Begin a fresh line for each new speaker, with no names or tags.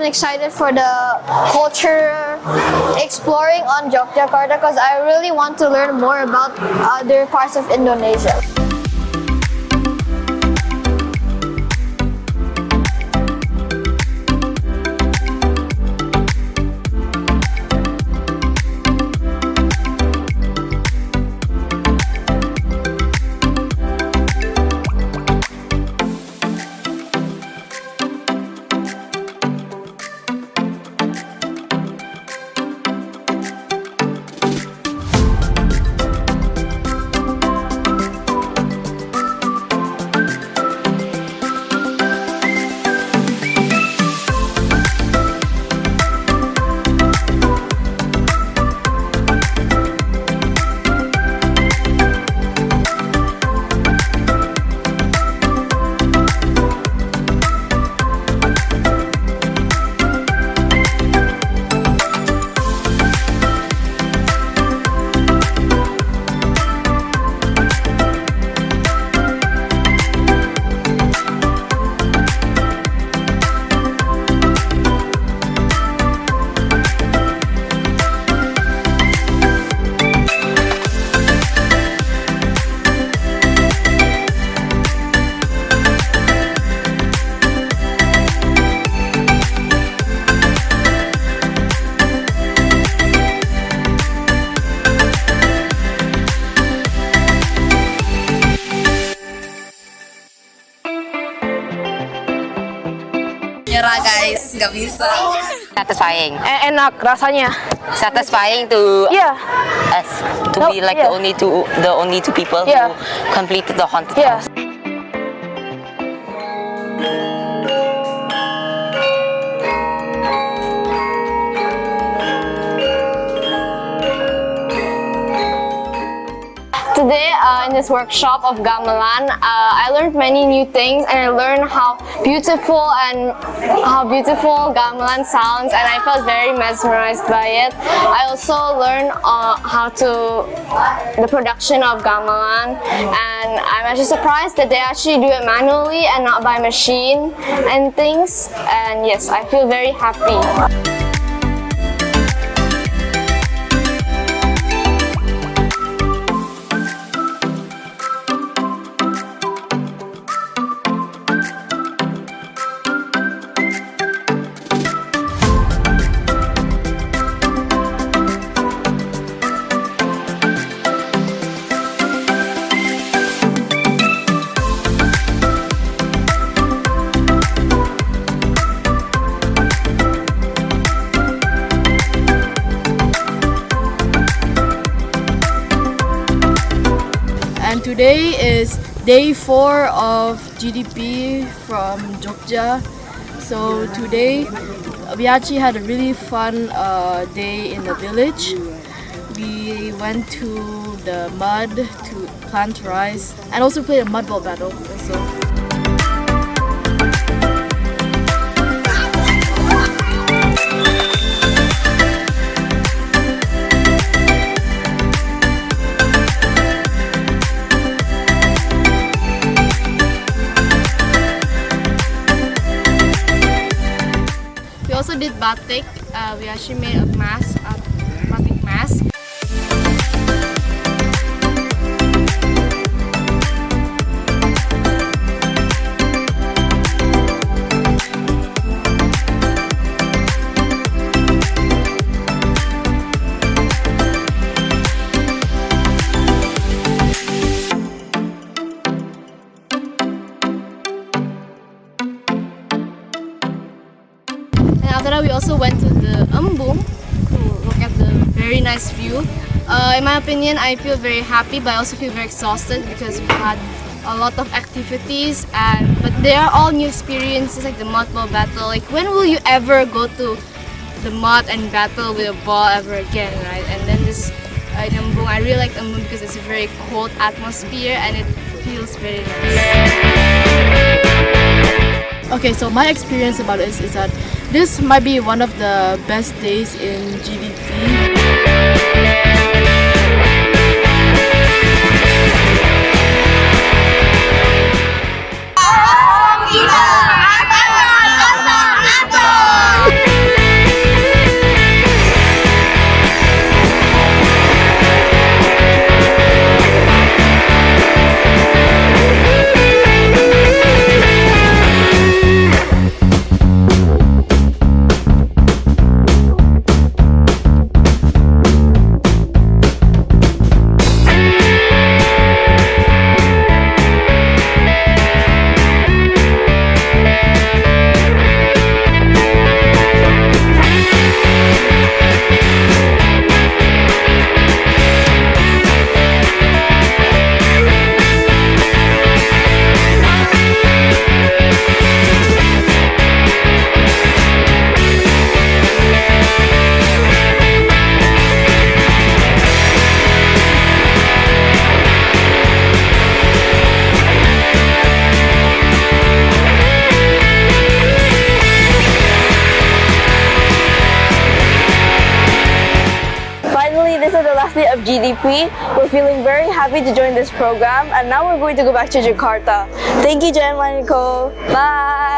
excited for the culture exploring on Jogjakarta because I really want to learn more about other parts of Indonesia.
Nyerah guys, nggak bisa.
Satisfying.
Enak rasanya.
Satisfying to
Yeah.
us to be like the only two people who completed the haunted
Yeah.
house.
Today in this workshop of gamelan, I learned many new things, and I learned how beautiful gamelan sounds, and I felt very mesmerized by it. I also learned the production of gamelan, and I'm actually surprised that they actually do it manually and not by machine and things. And yes, I feel very happy.
And today is day 4 of GDP from Jogja. So today we actually had a really fun day in the village. We went to the mud to plant rice and also played a mud ball battle also. We also did batik. We actually made a mask, a batik mask. And after that, we also went to the embung to look at the very nice view. In my opinion, I feel very happy, but I also feel very exhausted because we had a lot of activities, but they are all new experiences, like the mud ball battle. Like, when will you ever go to the mud and battle with a ball ever again, right? And then this in embung, I really like embung because it's a very cold atmosphere and it feels very nice. Okay, so my experience about it is that this might be one of the best days in GDP.
Kita
finally, this is the last day of GDP. We're feeling very happy to join this program, and now we're going to go back to Jakarta. Thank you, Jen, Nicole. Bye!